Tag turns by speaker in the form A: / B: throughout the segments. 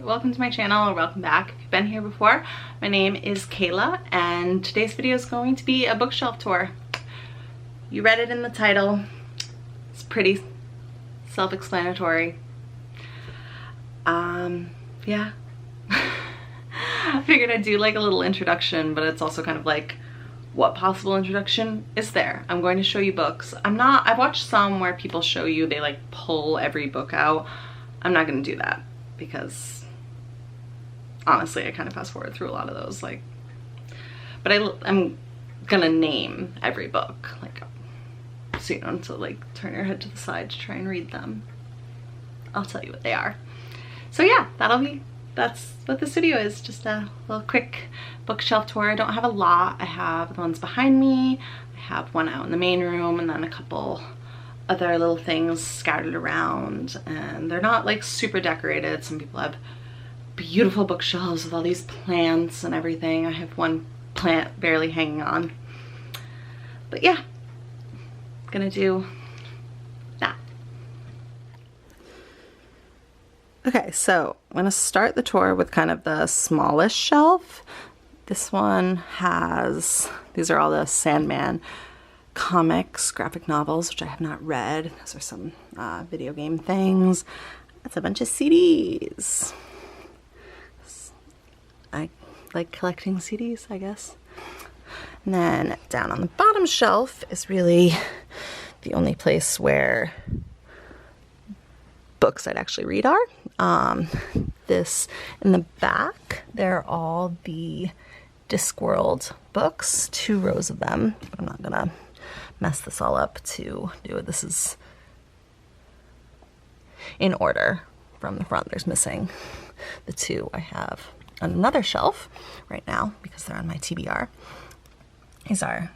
A: welcome to my channel, or welcome back if you've been here before. My name is Kayla and today's video is going to be a bookshelf tour. You read it in the title. It's pretty self-explanatory. Yeah. I figured I'd do like a little introduction, but it's also kind of like, what possible introduction is there? I'm going to show you books. I've watched some where people show you, they like pull every book out. I'm not gonna do that because honestly, I kind of fast forward through a lot of those, like, but I'm gonna name every book, like, so you don't have to like turn your head to the side to try and read them. I'll tell you what they are. So yeah, that's what this video is, just a little quick bookshelf tour. I don't have a lot. I have the ones behind me, I have one out in the main room, and then a couple other little things scattered around, and they're not like super decorated. Some people have beautiful bookshelves with all these plants and everything. I have one plant barely hanging on. But yeah, gonna do that. Okay, so I'm gonna start the tour with kind of the smallest shelf. This one has, these are all the Sandman comics, graphic novels, which I have not read. Those are some video game things. That's a bunch of CDs. I like collecting CDs, I guess. And then down on the bottom shelf is really the only place where books I'd actually read are. This in the back, they're all the Discworld books, 2 rows of them. I'm not gonna mess this all up to do it. This is in order from the front. There's missing the 2 I have on another shelf right now because they're on my TBR. These are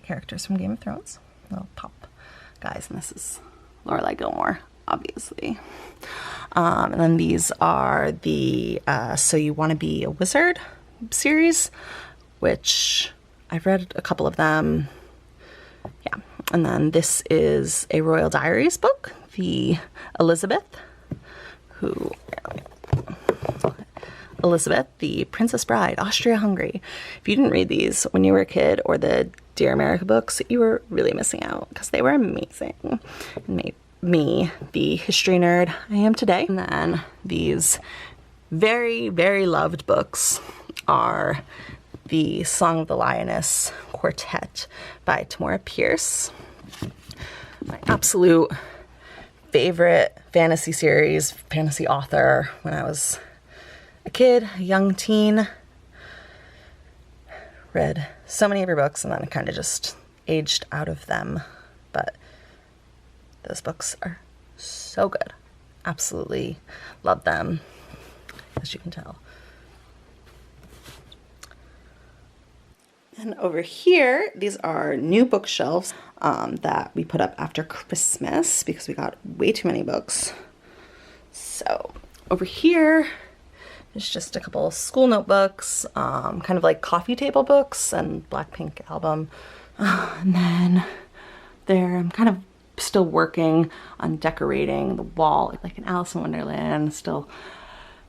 A: characters from Game of Thrones, little pop guys, and this is Lorelai Gilmore, obviously. And then these are the So You Want to Be a Wizard series, which I've read a couple of them. Yeah, and then this is a Royal Diaries book, the Elizabeth, the Princess Bride, Austria-Hungary. If you didn't read these when you were a kid, or the Dear America books, you were really missing out because they were amazing and made me the history nerd I am today. And then these very, very loved books are the Song of the Lioness Quartet by Tamora Pierce. My absolute favorite fantasy series, fantasy author when I was a kid, a young teen. Read so many of her books and then kind of just aged out of them. But those books are so good. Absolutely love them, as you can tell. And over here, these are new bookshelves that we put up after Christmas because we got way too many books. So over here, there's just a couple of school notebooks, kind of like coffee table books and Blackpink album. And then there, I'm kind of still working on decorating the wall like an Alice in Wonderland, still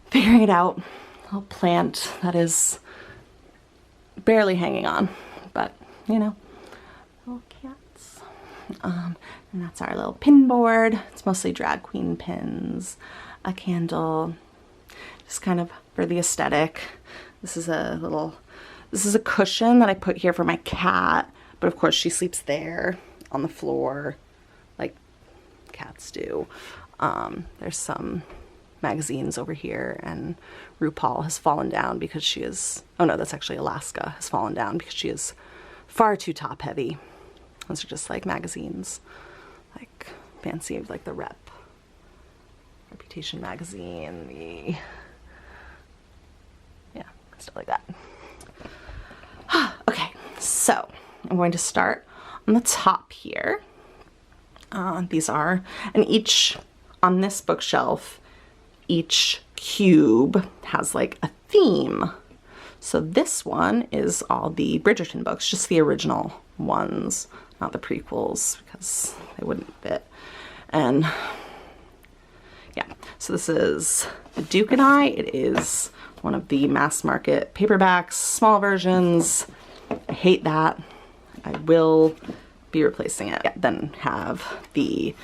A: figuring it out. A little plant that is barely hanging on, but you know, little cats. And that's our little pin board. It's mostly drag queen pins, a candle, just kind of for the aesthetic. This is a cushion that I put here for my cat, but of course she sleeps there on the floor like cats do. There's some magazines over here, and RuPaul has fallen down because she is, oh no, that's actually Alaska, has fallen down because she is far too top heavy. Those are just like magazines, like fancy, like the Reputation magazine, yeah, stuff like that. Okay, so I'm going to start on the top here. These are, and each, on this bookshelf, each cube has like a theme. So this one is all the Bridgerton books, just the original ones, not the prequels because they wouldn't fit. And Yeah, so this is The Duke and I. It is one of the mass market paperbacks, small versions. I hate that. I will be replacing it. Yeah, then have the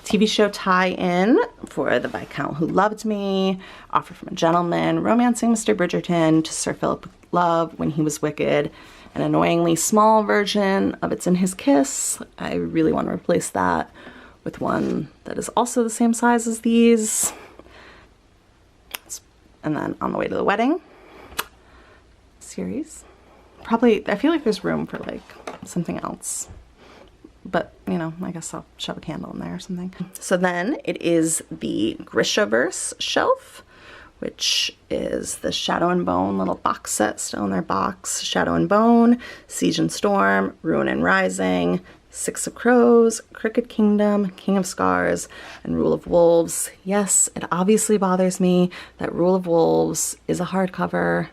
A: TV show tie-in for The Viscount Who Loved Me, Offer from a Gentleman, Romancing Mr. Bridgerton, To Sir Philip Love, When He Was Wicked, an annoyingly small version of It's in His Kiss. I really want to replace that with one that is also the same size as these. And then On the Way to the Wedding series. Probably, I feel like there's room for like something else. But, you know, I guess I'll shove a candle in there or something. So then it is the Grishaverse shelf, which is the Shadow and Bone little box set still in their box. Shadow and Bone, Siege and Storm, Ruin and Rising, Six of Crows, Crooked Kingdom, King of Scars, and Rule of Wolves. Yes, it obviously bothers me that Rule of Wolves is a hardcover.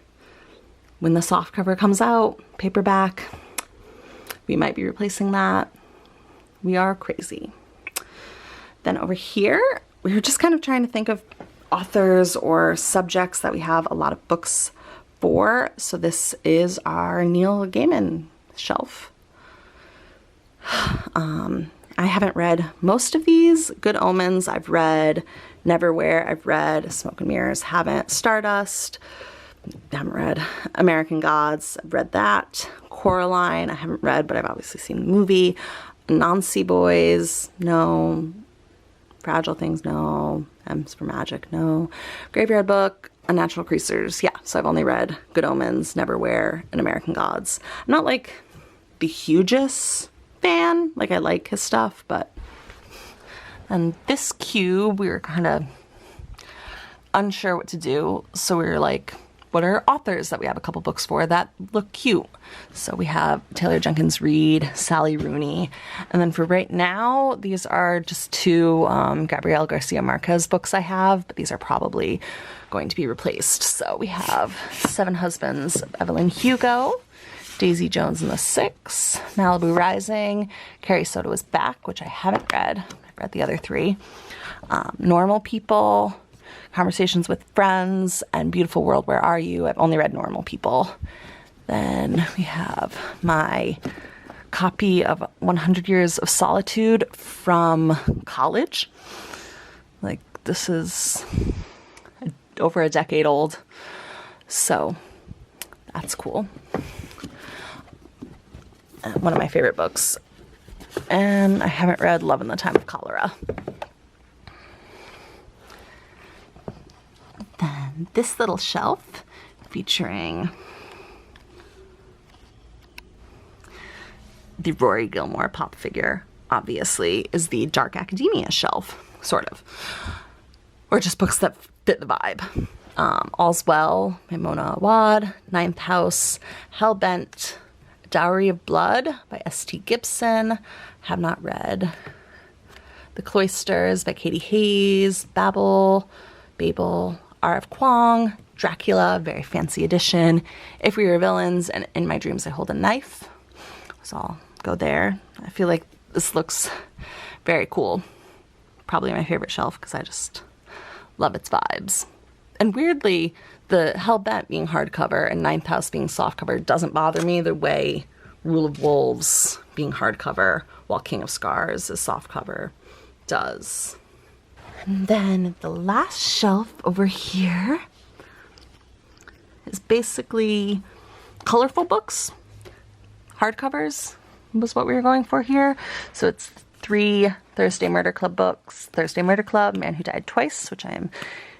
A: When the softcover comes out, paperback, we might be replacing that. We are crazy. Then over here, we were just kind of trying to think of authors or subjects that we have a lot of books for. So this is our Neil Gaiman shelf. I haven't read most of these. Good Omens, I've read. Neverwhere, I've read. Smoke and Mirrors, haven't. Stardust, haven't read. American Gods, I've read that. Coraline, I haven't read, but I've obviously seen the movie. Nancy Boys, no. Fragile Things, no. M's for Magic, no. Graveyard Book, Unnatural Creatures, yeah. So I've only read Good Omens, Neverwhere, and American Gods. I'm not like the hugest fan, like I like his stuff, but. And this cube, we were kind of unsure what to do, so we were like, what are authors that we have a couple books for that look cute? So we have Taylor Jenkins Reid, Sally Rooney, and then for right now, these are just two Gabriel Garcia Marquez books I have, but these are probably going to be replaced. So we have Seven Husbands of Evelyn Hugo, Daisy Jones and the Six, Malibu Rising, Carrie Soto is Back, which I haven't read. I've read the other three. Normal People, Conversations with Friends, and Beautiful World, Where Are You? I've only read Normal People. Then we have my copy of 100 Years of Solitude from college. Like, this is over a decade old, so that's cool. One of my favorite books. And I haven't read Love in the Time of Cholera. Then this little shelf featuring the Rory Gilmore pop figure, obviously, is the Dark Academia shelf, sort of. Or just books that fit the vibe. All's Well by Mona Awad, Ninth House, Hellbent, Dowry of Blood by S.T. Gibson, have not read. The Cloisters by Katie Hayes, Babel, R.F. Kuang, Dracula, very fancy edition, If We Were Villains, and In My Dreams I Hold a Knife. So I'll go there. I feel like this looks very cool. Probably my favorite shelf because I just love its vibes. And weirdly, the Hellbent being hardcover and Ninth House being softcover doesn't bother me the way Rule of Wolves being hardcover while King of Scars is softcover does. And then the last shelf over here is basically colorful books. Hardcovers was what we were going for here. So it's 3 Thursday Murder Club books. Thursday Murder Club, Man Who Died Twice, which I am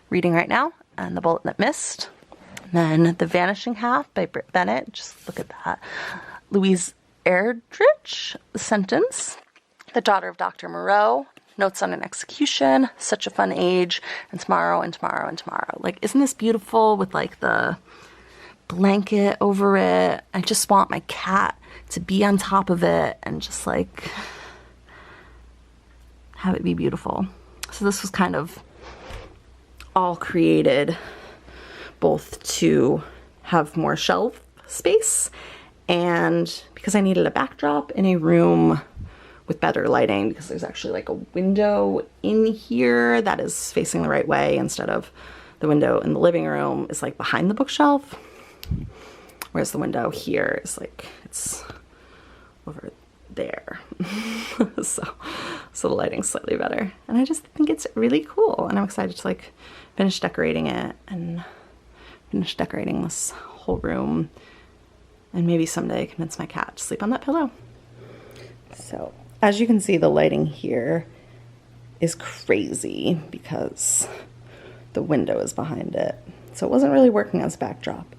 A: reading right now, and The Bullet That Missed. And then The Vanishing Half by Britt Bennett. Just look at that. Louise Erdrich, The Sentence. The Daughter of Dr. Moreau. Notes on an Execution, Such a Fun Age, and Tomorrow and Tomorrow and Tomorrow. Like, isn't this beautiful with like the blanket over it? I just want my cat to be on top of it and just like have it be beautiful. So this was kind of all created both to have more shelf space and because I needed a backdrop in a room with better lighting, because there's actually like a window in here that is facing the right way, instead of the window in the living room is like behind the bookshelf, whereas the window here is like, it's over there. so the lighting's slightly better, and I just think it's really cool, and I'm excited to like finish decorating it and finish decorating this whole room, and maybe someday convince my cat to sleep on that pillow. So as you can see, the lighting here is crazy because the window is behind it, so it wasn't really working as a backdrop.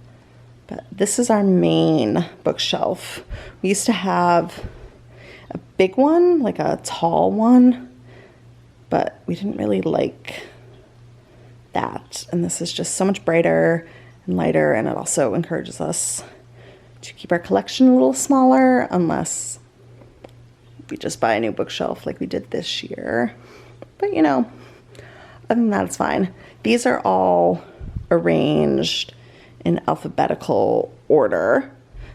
A: But this is our main bookshelf. We used to have a big one, like a tall one, but we didn't really like that. And this is just so much brighter and lighter, and it also encourages us to keep our collection a little smaller, unless we just buy a new bookshelf like we did this year. But you know, other than that, it's fine. These are all arranged in alphabetical order.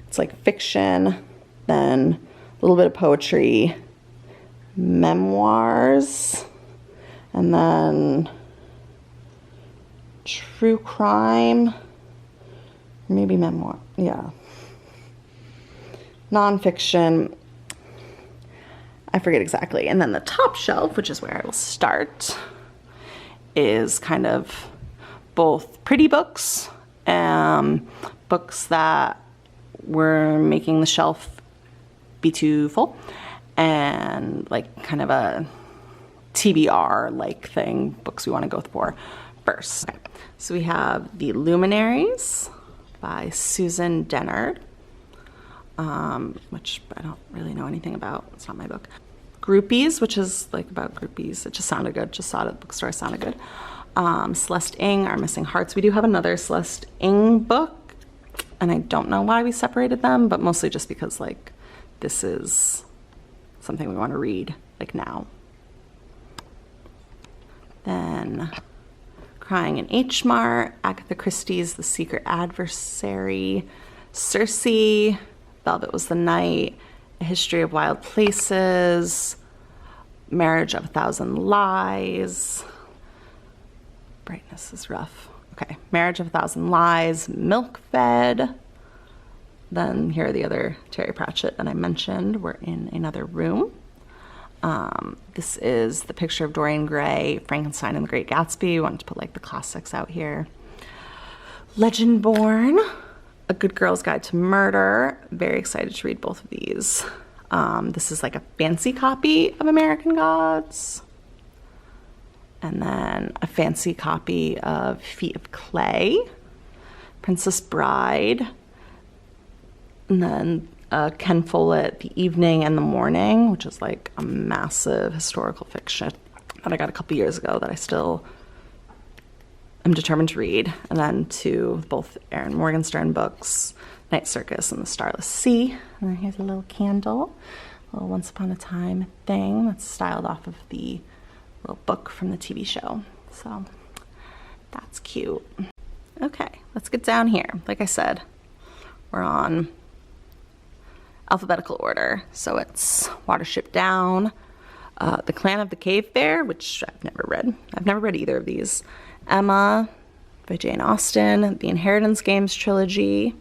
A: It's like fiction, then a little bit of poetry, memoirs, and then true crime, maybe memoir, yeah. Nonfiction, I forget exactly. And then the top shelf, which is where I will start, is kind of both pretty books, books that were making the shelf be too full, and like kind of a TBR-like thing, books we want to go for first. Okay. So we have The Luminaries by Susan Dennard, which I don't really know anything about. It's not my book. Groupies, which is like about groupies. It just sounded good. Just saw it at the bookstore. Sounded good. Celeste Ng, Our Missing Hearts. We do have another Celeste Ng book, and I don't know why we separated them, but mostly just because like this is something we want to read like now. Then Crying in H Mart, Agatha Christie's The Secret Adversary, Circe, Velvet Was the Night, A History of Wild Places, Marriage of a Thousand Lies. Brightness is rough. Okay, Marriage of a Thousand Lies, Milk Fed. Then here are the other Terry Pratchett that I mentioned. We're in Another Room. This is The Picture of Dorian Gray, Frankenstein and the Great Gatsby. We wanted to put like the classics out here. Legendborn, A Good Girl's Guide to Murder. Very excited to read both of these. This is like a fancy copy of American Gods. And then a fancy copy of Feet of Clay, Princess Bride, and then Ken Follett, The Evening and the Morning, which is like a massive historical fiction that I got a couple years ago that I still am determined to read. And then two both Erin Morgenstern books, Night Circus and The Starless Sea. And then here's a little candle, a little Once Upon a Time thing that's styled off of the little book from the TV show. So that's cute. Okay, let's get down here. Like I said, we're on alphabetical order. So it's Watership Down, The Clan of the Cave Bear, which I've never read. I've never read either of these. Emma by Jane Austen, the Inheritance Games trilogy,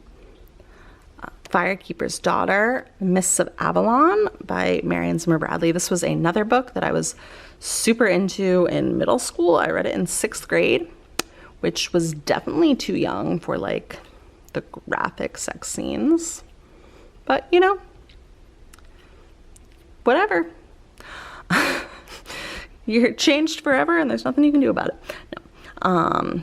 A: Firekeeper's Daughter, The Mists of Avalon by Marion Zimmer Bradley. This was another book that I was super into in middle school. I read it in 6th grade, which was definitely too young for like the graphic sex scenes. But, you know, whatever. You're changed forever and there's nothing you can do about it. No.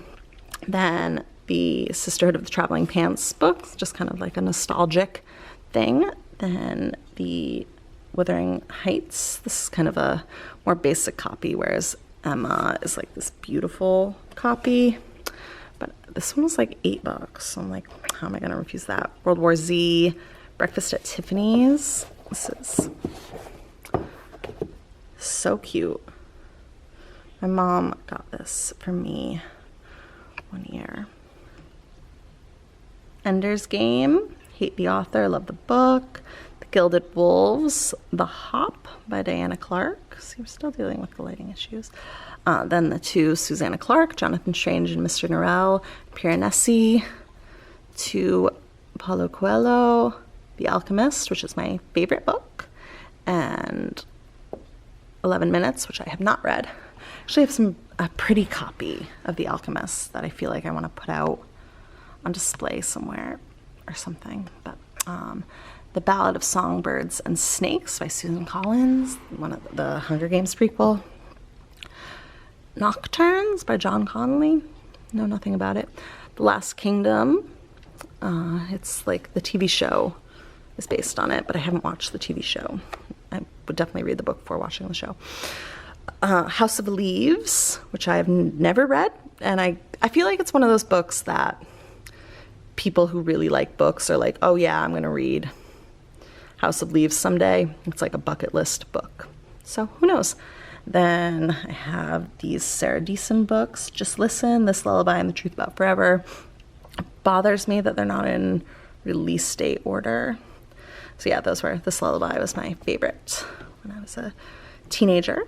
A: Then the Sisterhood of the Traveling Pants book, just kind of like a nostalgic thing. Then the Wuthering Heights. This is kind of a more basic copy, whereas Emma is like this beautiful copy. But this one was like $8. So I'm like, how am I going to refuse that? World War Z, Breakfast at Tiffany's. This is so cute. My mom got this for me one year. Ender's Game, hate the author, love the book. The Gilded Wolves, The Hop by Diana Clark. See, we're still dealing with the lighting issues. Then the two Susanna Clark, Jonathan Strange and Mr. Norrell, Piranesi, to Paulo Coelho, The Alchemist, which is my favorite book, and 11 Minutes, which I have not read. Actually, I have a pretty copy of The Alchemist that I feel like I want to put out on display somewhere or something. But The Ballad of Songbirds and Snakes by Susan Collins, one of the Hunger Games prequel. Nocturnes by John Connolly. Know nothing about it. The Last Kingdom. It's like the TV show is based on it, but I haven't watched the TV show. I would definitely read the book before watching the show. House of Leaves, which I have never read, and I feel like it's one of those books that people who really like books are like, oh yeah, I'm going to read House of Leaves someday. It's like a bucket list book. So who knows? Then I have these Sarah Deason books. Just Listen, This Lullaby, and The Truth About Forever. It bothers me that they're not in release date order. So yeah, This Lullaby was my favorite when I was a teenager.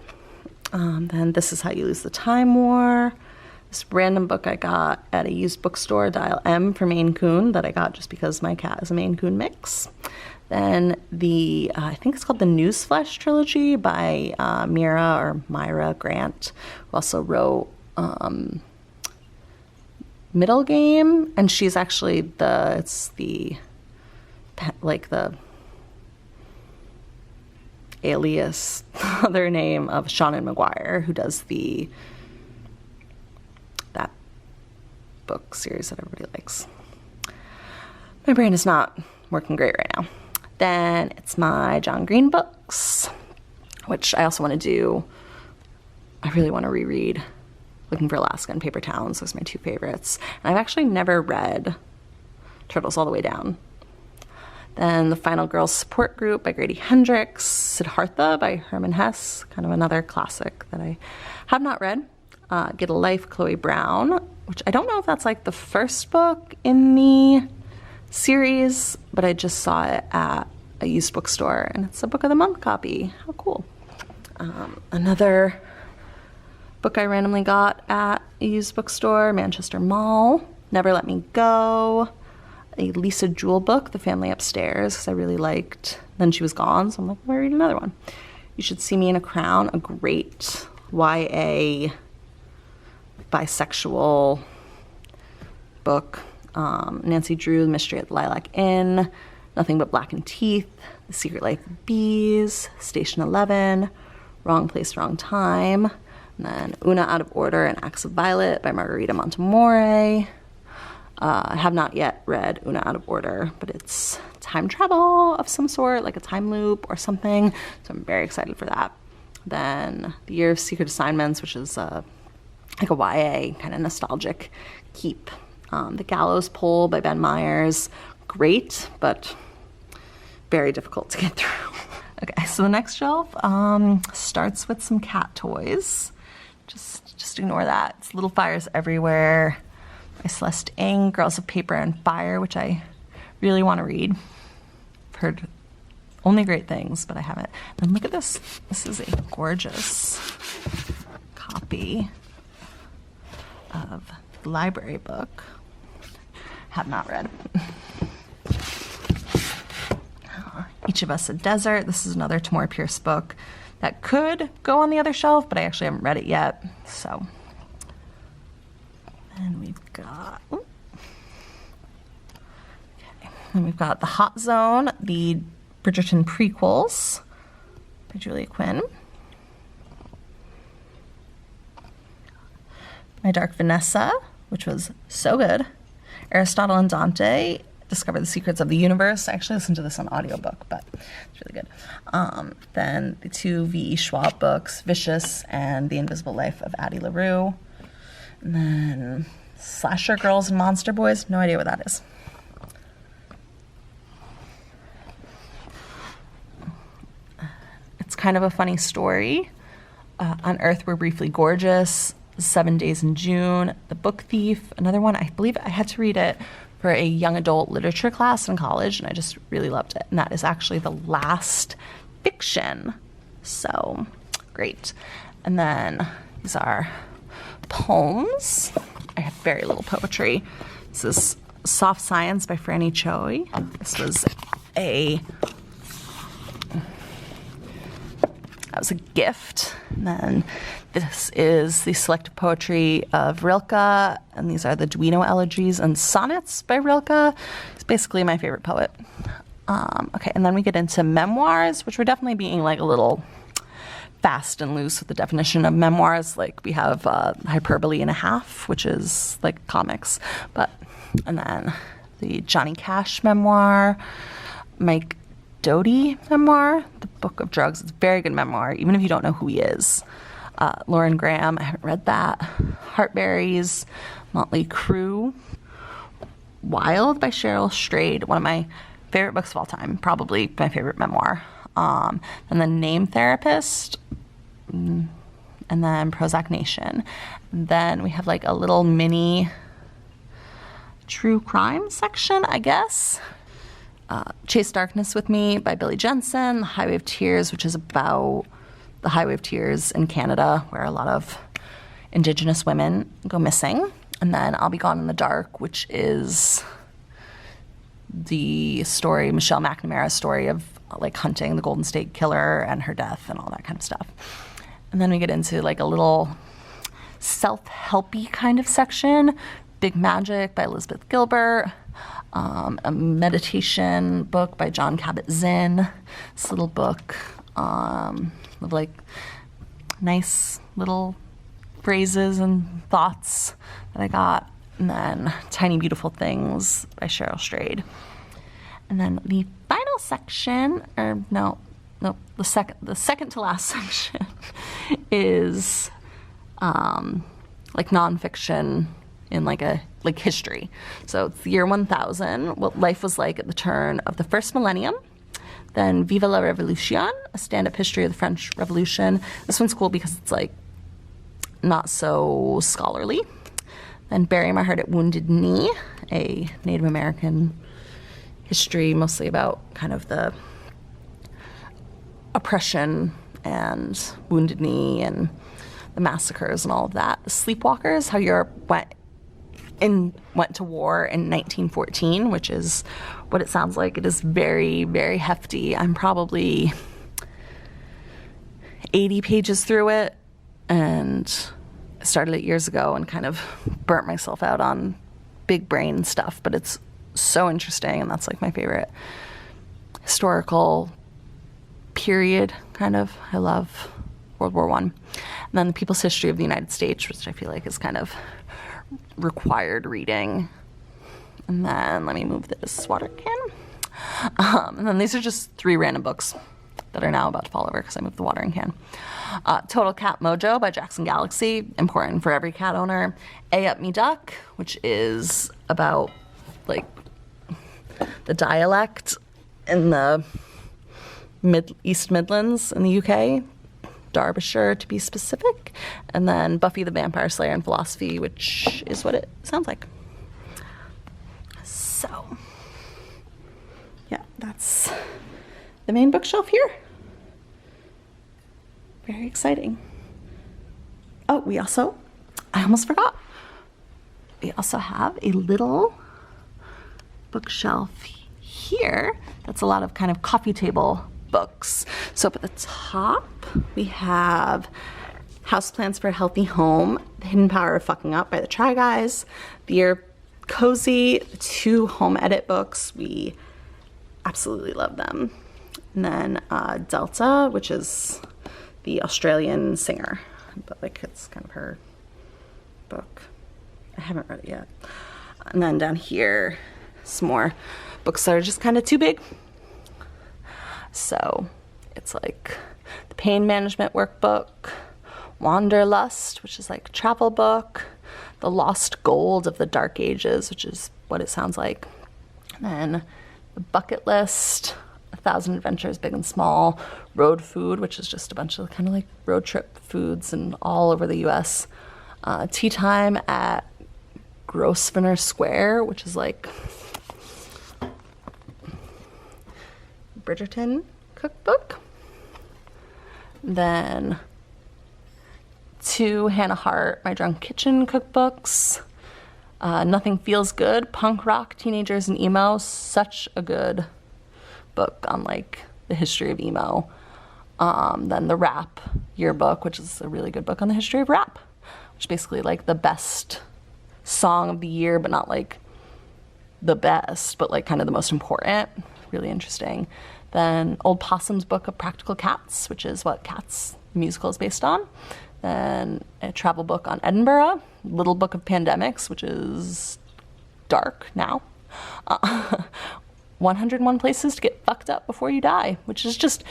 A: Then This Is How You Lose the Time War. This random book I got at a used bookstore, Dial M for Maine Coon, that I got just because my cat is a Maine Coon mix. Then I think it's called the Newsflesh trilogy by Myra Grant, who also wrote Middle Game, and she's actually the alias, other name of Seanan McGuire, who does that book series that everybody likes. My brain is not working great right now. Then it's my John Green books, which I also want to do. I really want to reread Looking for Alaska and Paper Towns. Those are my two favorites. And I've actually never read Turtles All the Way Down. Then The Final Girls Support Group by Grady Hendrix. Siddhartha by Herman Hesse, kind of another classic that I have not read. Get a Life, Chloe Brown, which I don't know if that's like the first book in the series, but I just saw it at a used bookstore, and it's a Book of the Month copy. How cool. Another book I randomly got at a used bookstore, Manchester Mall, Never Let Me Go. A Lisa Jewell book, The Family Upstairs, because I really liked Then She Was Gone, so I'm like, why read another one? You Should See Me in a Crown, a great YA bisexual book. Nancy Drew, The Mystery at the Lilac Inn, Nothing But Black and Teeth, The Secret Life of Bees, Station 11, Wrong Place, Wrong Time, and then Una Out of Order and Acts of Violet by Margarita Montemore. I have not yet read Una Out of Order, but it's time travel of some sort, like a time loop or something, so I'm very excited for that. Then The Year of Secret Assignments, which is like a YA kind of nostalgic keep. The Gallows Pole by Ben Myers, great, but very difficult to get through. Okay, so the next shelf starts with some cat toys. Just ignore that. It's Little Fires Everywhere by Celeste Ng, Girls of Paper and Fire, which I really want to read. I've heard only great things, but I haven't. And look at this. This is a gorgeous copy of the library book. Have not read. Each of Us a Desert. This is another Tamora Pierce book that could go on the other shelf, but I actually haven't read it yet. So, and we've got The Hot Zone, the Bridgerton prequels by Julia Quinn. My Dark Vanessa, which was so good. Aristotle and Dante, Discover the Secrets of the Universe. I actually listened to this on audiobook, but it's really good. Then the two V.E. Schwab books, Vicious and The Invisible Life of Addie LaRue. And then Slasher Girls and Monster Boys. No idea what that is. It's kind of a funny story. On Earth We're Briefly Gorgeous, 7 Days in June, The Book Thief, another one. I believe I had to read it for a young adult literature class in college, and I just really loved it. And that is actually the last fiction. So great. And then these are poems. I have very little poetry. This is Soft Science by Franny Choi. This was a gift. And then this is the selected poetry of Rilke, and these are the Duino elegies and sonnets by Rilke. He's basically my favorite poet. Okay, and then we get into memoirs, which we're definitely being like a little fast and loose with the definition of memoirs. Like we have Hyperbole and a Half, which is like comics, and then the Johnny Cash memoir, Mike Doty memoir, The Book of Drugs. It's a very good memoir, even if you don't know who he is. Lauren Graham, I haven't read that. Heartberries, Motley Crue. Wild by Cheryl Strayed, one of my favorite books of all time, probably my favorite memoir. And then Name Therapist, and then Prozac Nation. And then we have like a little mini true crime section, I guess. Chase Darkness with Me by Billy Jensen, The Highway of Tears, which is about the Highway of Tears in Canada, where a lot of Indigenous women go missing. And then I'll Be Gone in the Dark, which is the story, Michelle McNamara's story of like hunting the Golden State Killer and her death and all that kind of stuff. And then we get into like a little self-helpy kind of section, Big Magic by Elizabeth Gilbert, a meditation book by John Kabat-Zinn, this little book of like nice little phrases and thoughts that I got, and then Tiny Beautiful Things by Cheryl Strayed. And then the final section, the second to last section is like nonfiction in like history. So it's the year 1000, what life was like at the turn of the first millennium. Then Viva la Revolution, a stand-up history of the French Revolution. This one's cool because it's like not so scholarly. Then Bury My Heart at Wounded Knee, a Native American history mostly about kind of the oppression and Wounded Knee and the massacres and all of that. The Sleepwalkers, how Europe went to war in 1914, which is what it sounds like. It is very, very hefty. I'm probably 80 pages through it, and I started it years ago and kind of burnt myself out on big brain stuff, but it's so interesting, and that's like my favorite historical period, kind of. I love World War I. And then The People's History of the United States, which I feel like is kind of required reading. And then let me move this water can. And then these are just 3 random books that are now about to fall over because I moved the watering can. Total Cat Mojo by Jackson Galaxy, important for every cat owner. A Up Me Duck, which is about like the dialect in the East Midlands in the UK, Derbyshire to be specific. And then Buffy the Vampire Slayer and Philosophy, which is what it sounds like. So, yeah, that's the main bookshelf here. Very exciting. Oh, I almost forgot. We also have a little bookshelf here that's a lot of kind of coffee table books. So up at the top, we have Houseplants for a Healthy Home, The Hidden Power of Fucking Up by the Try Guys, The Year Cozy, 2 home edit books. We absolutely love them. And then Delta, which is the Australian singer, but like it's kind of her book. I haven't read it yet. And then down here, some more books that are just kind of too big. So it's like the Pain Management Workbook, Wanderlust, which is like a travel book, The Lost Gold of the Dark Ages, which is what it sounds like. And then The Bucket List, 1,000 Adventures, Big and Small, Road Food, which is just a bunch of kind of like road trip foods and all over the U.S. Tea Time at Grosvenor Square, which is like Bridgerton cookbook. Then 2 Hannah Hart My Drunk Kitchen cookbooks. Nothing Feels Good, Punk Rock, Teenagers and Emo. Such a good book on like the history of emo. Then the Rap Yearbook, which is a really good book on the history of rap, which is basically like the best song of the year, but not like the best, but like kind of the most important. Really interesting. Then Old Possum's Book of Practical Cats, which is what Cats the musical is based on. Then a travel book on Edinburgh, Little Book of Pandemics, which is dark now. 101 Places to Get Fucked Up Before You Die, which is just,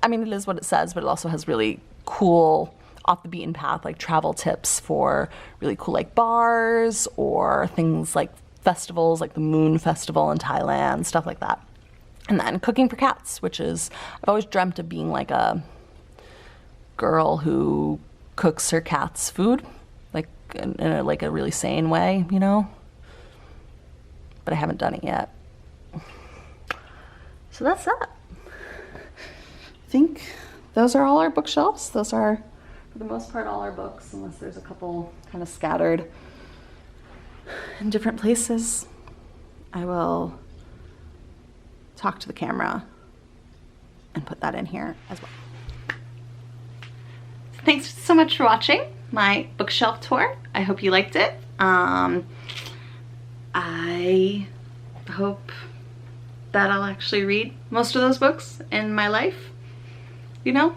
A: I mean, it is what it says, but it also has really cool off the beaten path, like travel tips for really cool like bars or things like festivals, like the Moon Festival in Thailand, stuff like that. And then Cooking for Cats, which is, I've always dreamt of being like a girl who cooks her cat's food, like in a, like a really sane way, you know? But I haven't done it yet. So that's that. I think those are all our bookshelves. Those are, for the most part, all our books, unless there's a couple kind of scattered in different places. I will talk to the camera and put that in here as well. Thanks so much for watching my bookshelf tour. I hope you liked it. I hope that I'll actually read most of those books in my life, you know?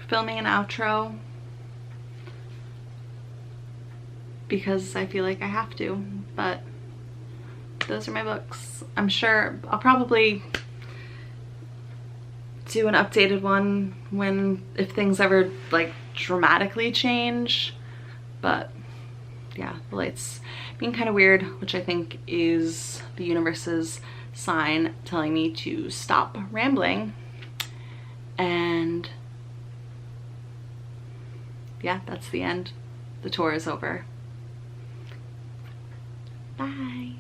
A: Filming an outro because I feel like I have to, but those are my books. I'm sure I'll probably do an updated one if things ever like dramatically change, but yeah, the light's being kind of weird, which I think is the universe's sign telling me to stop rambling. And yeah, that's the end. The tour is over. Bye.